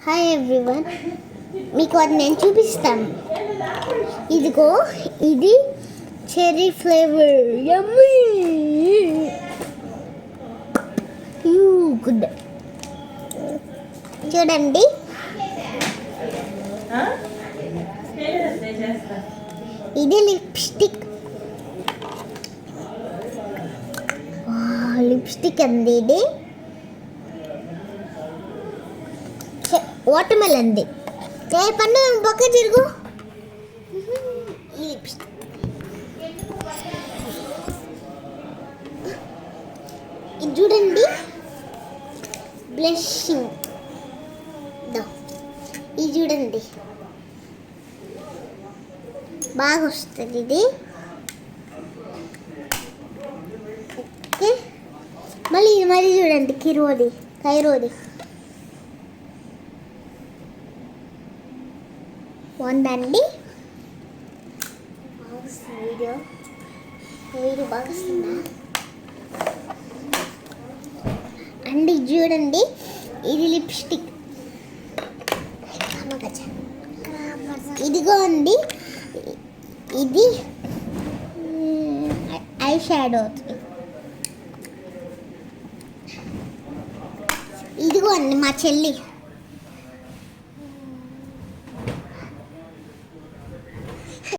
Hi everyone, మీకు అది నేను చూపిస్తాను. ఇదిగో, ఇది చెర్రీ ఫ్లేవర్. యమ్మీ, గుడ్. చూడండి, ఇది లిప్స్టిక్. లిప్స్టిక్ అండి ఇది. Water melon the. పండు పక్క తిరుగు. ఈ లిప్స్టిక్ ఇది చూడండి, బ్లషింగ్. ఇది చూడండి, బాగా వస్తుంది ఇది. ఓకే, మళ్ళీ చూడండి, కైరోది బాగుందండి. వీడియో బాగా వస్తుందా అండి? చూడండి, ఇది లిప్స్టిక్. ఇదిగో అండి, ఇది ఐ షాడో. ఇదిగో అండి మా చెల్లి.